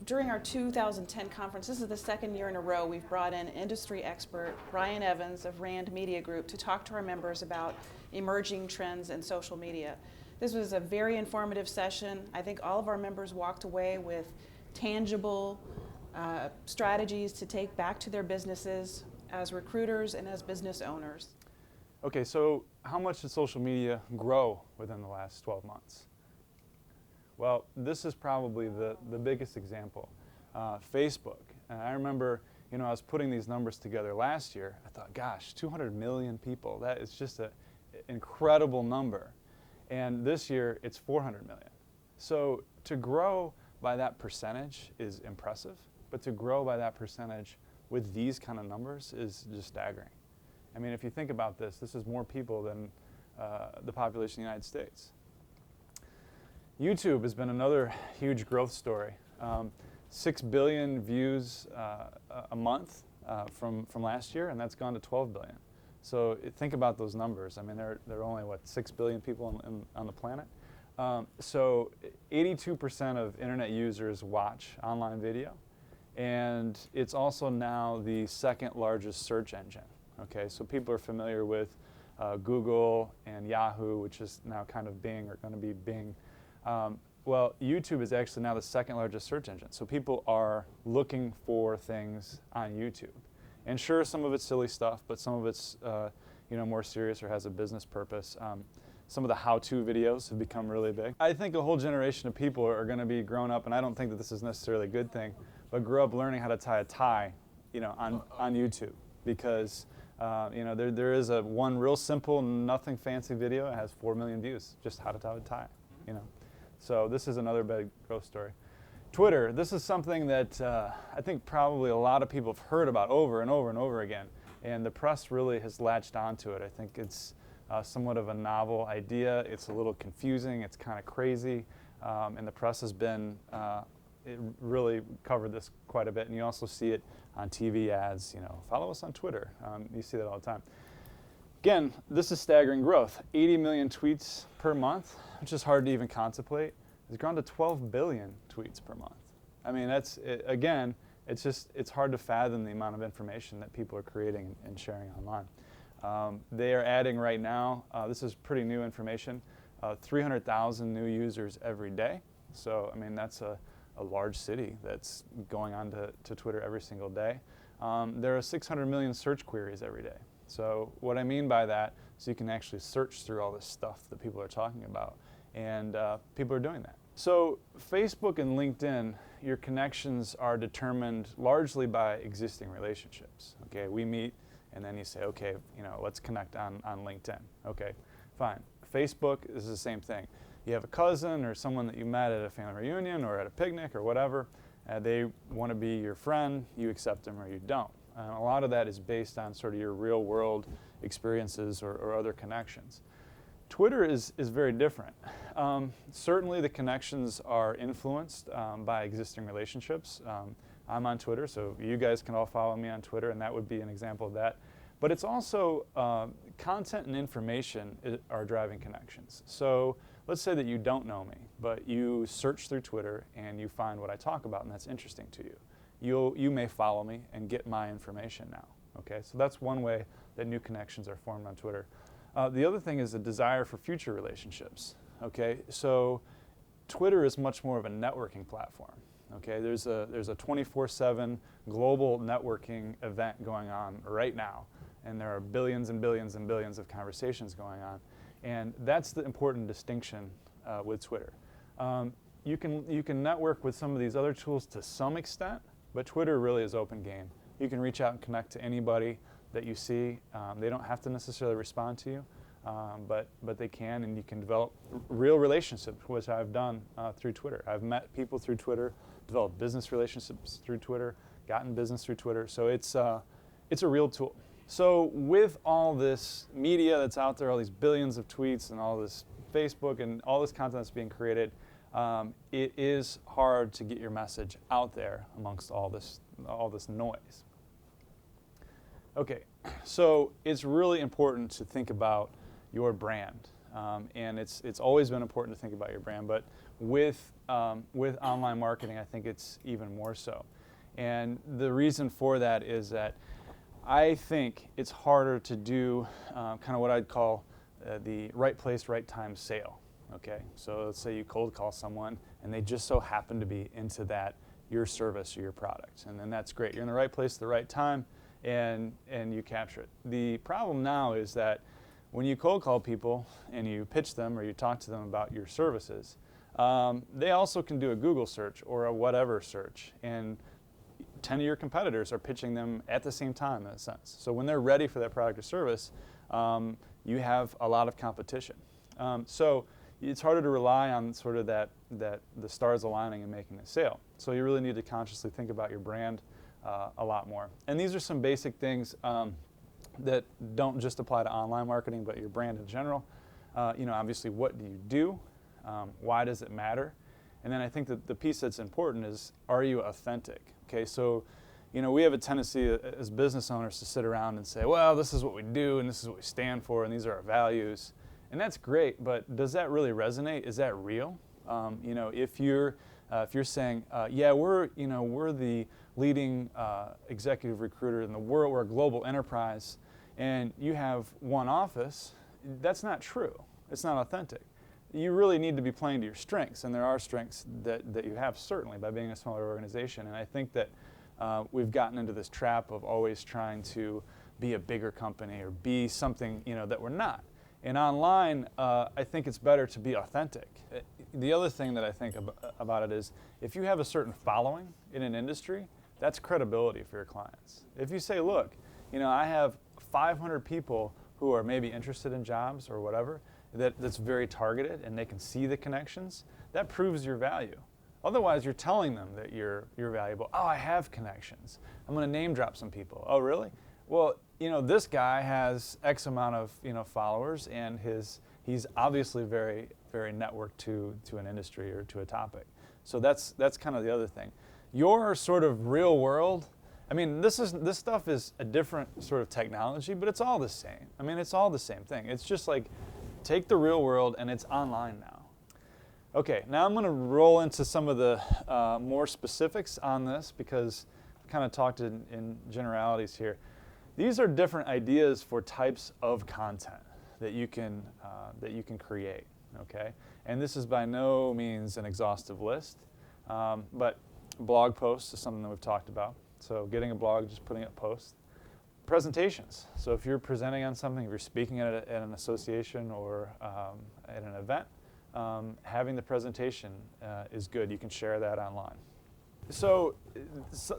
during our 2010 conference, this is the second year in a row we've brought in industry expert Brian Evans of Rand Media Group to talk to our members about emerging trends in social media. This was a very informative session. I think all of our members walked away with tangible strategies to take back to their businesses as recruiters and as business owners. Okay, so how much did social media grow within the last 12 months? Well, this is probably the biggest example. Facebook. And I remember, I was putting these numbers together last year. I thought, gosh, 200 million people. That is just an incredible number. And this year, it's 400 million. So to grow by that percentage is impressive, but to grow by that percentage with these kind of numbers is just staggering. I mean, if you think about this, this is more people than the population of the United States. YouTube has been another huge growth story. 6 billion views a month from last year, and that's gone to 12 billion. So think about those numbers. I mean, there are only, 6 billion people on the planet? So 82% of internet users watch online video, and it's also now the second largest search engine. Okay, so people are familiar with Google and Yahoo, which is now kind of Bing, or going to be Bing. Well, YouTube is actually now the second largest search engine. So people are looking for things on YouTube. And sure, some of it's silly stuff, but some of it's more serious or has a business purpose. Some of the how-to videos have become really big. I think a whole generation of people are going to be grown up, and I don't think that this is necessarily a good thing, but grow up learning how to tie a tie, on YouTube, because there is one real simple, nothing fancy video. It has 4 million views, just how to tie a tie, So this is another big growth story. Twitter, this is something that I think probably a lot of people have heard about over and over and over again, and the press really has latched onto it. I think it's somewhat of a novel idea. It's a little confusing. It's kind of crazy, and the press has been it really covered this quite a bit, and you also see it on TV ads. Follow us on Twitter. You see that all the time. Again, this is staggering growth. 80 million tweets per month, which is hard to even contemplate. It's grown to 12 billion tweets per month. I mean, again, it's hard to fathom the amount of information that people are creating and sharing online. They are adding right now, this is pretty new information, 300,000 new users every day. So, I mean, that's a large city that's going on to Twitter every single day. There are 600 million search queries every day. So what I mean by that is you can actually search through all this stuff that people are talking about, and people are doing that. So Facebook and LinkedIn, your connections are determined largely by existing relationships. Okay, we meet, and then you say, okay, let's connect on LinkedIn. Okay, fine. Facebook is the same thing. You have a cousin or someone that you met at a family reunion or at a picnic or whatever, they want to be your friend, you accept them or you don't. A lot of that is based on sort of your real world experiences or other connections. Twitter is very different. Certainly the connections are influenced by existing relationships. I'm on Twitter, so you guys can all follow me on Twitter, and that would be an example of that. But it's also content and information are driving connections. So let's say that you don't know me, but you search through Twitter and you find what I talk about, and that's interesting to you. You may follow me and get my information now. Okay, so that's one way that new connections are formed on Twitter. The other thing is a desire for future relationships. Okay, so Twitter is much more of a networking platform. Okay, there's a 24/7 global networking event going on right now, and there are billions and billions and billions of conversations going on, and that's the important distinction with Twitter. You can network with some of these other tools to some extent, but Twitter really is open game. You can reach out and connect to anybody that you see. They don't have to necessarily respond to you, but they can, and you can develop real relationships, which I've done through Twitter. I've met people through Twitter, developed business relationships through Twitter, gotten business through Twitter. So it's a real tool. So with all this media that's out there, all these billions of tweets and all this Facebook and all this content that's being created, it is hard to get your message out there amongst all this noise. Okay, so it's really important to think about your brand. And it's always been important to think about your brand, but with online marketing, I think it's even more so. And the reason for that is that I think it's harder to do kind of what I'd call the right place, right time sale. Okay, so let's say you cold call someone and they just so happen to be into that, your service or your product, and then that's great. You're in the right place at the right time, and you capture it. The problem now is that when you cold call people and you pitch them or you talk to them about your services, they also can do a Google search or a whatever search, and 10 of your competitors are pitching them at the same time in a sense. So when they're ready for that product or service, you have a lot of competition. So it's harder to rely on sort of that the stars aligning and making a sale. So you really need to consciously think about your brand a lot more. And these are some basic things that don't just apply to online marketing, but your brand in general. Obviously, what do you do? Why does it matter? And then I think that the piece that's important is, are you authentic? Okay, so we have a tendency as business owners to sit around and say, well, this is what we do, and this is what we stand for, and these are our values. And that's great, but does that really resonate? Is that real? If you're saying, yeah, we're the leading executive recruiter in the world, we're a global enterprise, and you have one office, that's not true. It's not authentic. You really need to be playing to your strengths, and there are strengths that you have certainly by being a smaller organization. And I think that we've gotten into this trap of always trying to be a bigger company or be something that we're not. And online, I think it's better to be authentic. The other thing that I think about it is, if you have a certain following in an industry, that's credibility for your clients. If you say, look, I have 500 people who are maybe interested in jobs or whatever, that's very targeted and they can see the connections, that proves your value. Otherwise, you're telling them that you're valuable. Oh, I have connections. I'm going to name drop some people. Oh, really? Well, this guy has X amount of followers, and he's obviously very, very networked to an industry or to a topic. So that's kind of the other thing. Your sort of real world, this stuff is a different sort of technology, but it's all the same. It's all the same thing. It's just like, take the real world and it's online now. Okay, now I'm going to roll into some of the more specifics on this, because I've kind of talked in generalities here. These are different ideas for types of content that you can create. Okay, and this is by no means an exhaustive list, but blog posts is something that we've talked about. So getting a blog, just putting up posts. Presentations. So if you're presenting on something, if you're speaking at an association or at an event, having the presentation is good. You can share that online. So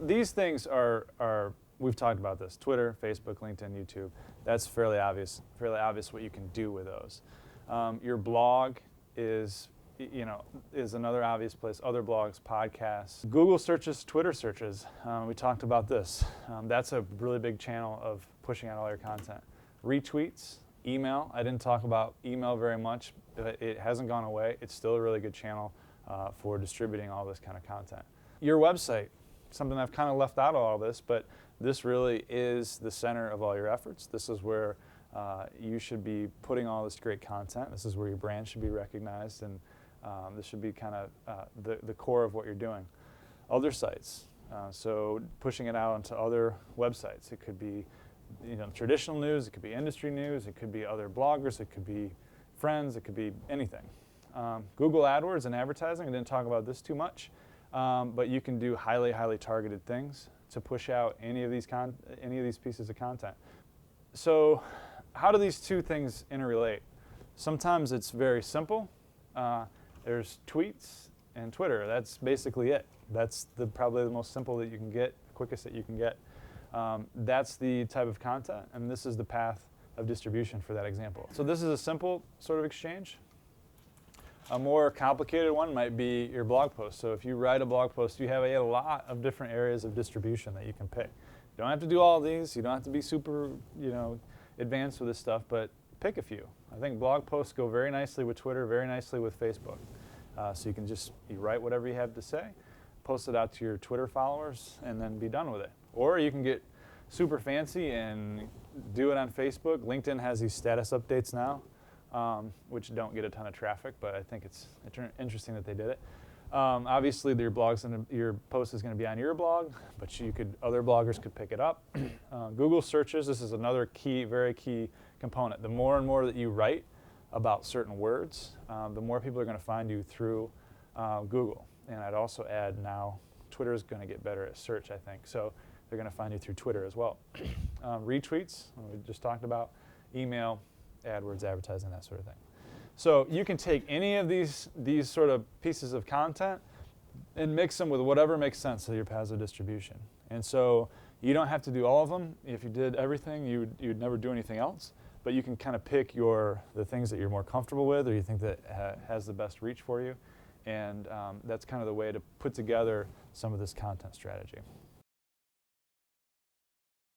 these things are we've talked about this: Twitter, Facebook, LinkedIn, YouTube. That's fairly obvious what you can do with those. Your blog is another obvious place. Other blogs, podcasts, Google searches, Twitter searches. We talked about this. That's a really big channel of pushing out all your content. Retweets, email. I didn't talk about email very much. It hasn't gone away. It's still a really good channel for distributing all this kind of content. Your website, something I've kind of left out of all this, but this really is the center of all your efforts. This is where you should be putting all this great content. This is where your brand should be recognized, and this should be kind of the core of what you're doing. Other sites, so pushing it out onto other websites. It could be traditional news, it could be industry news, it could be other bloggers, it could be friends, it could be anything. Google AdWords and advertising, I didn't talk about this too much, but you can do highly, highly targeted things to push out any of these pieces of content. So how do these two things interrelate? Sometimes it's very simple. There's tweets and Twitter. That's basically it. That's probably the most simple that you can get, the quickest that you can get. That's the type of content, and this is the path of distribution for that example. So this is a simple sort of exchange. A more complicated one might be your blog post. So if you write a blog post, you have a lot of different areas of distribution that you can pick. You don't have to do all of these. You don't have to be super, advanced with this stuff, but pick a few. I think blog posts go very nicely with Twitter, very nicely with Facebook. So you can you write whatever you have to say, post it out to your Twitter followers, and then be done with it. Or you can get super fancy and do it on Facebook. LinkedIn has these status updates now. which don't get a ton of traffic, but I think it's interesting that they did it. Obviously, your post is going to be on your blog, but other bloggers could pick it up. Google searches, this is another very key component. The more and more that you write about certain words, the more people are going to find you through Google. And I'd also add now, Twitter is going to get better at search, I think. So they're going to find you through Twitter as well. Retweets, we just talked about, email, AdWords, advertising, that sort of thing. So you can take any of these sort of pieces of content and mix them with whatever makes sense to your paths of distribution. And so you don't have to do all of them. If you did everything, you'd never do anything else. But you can kind of pick the things that you're more comfortable with or you think that has the best reach for you. And that's kind of the way to put together some of this content strategy.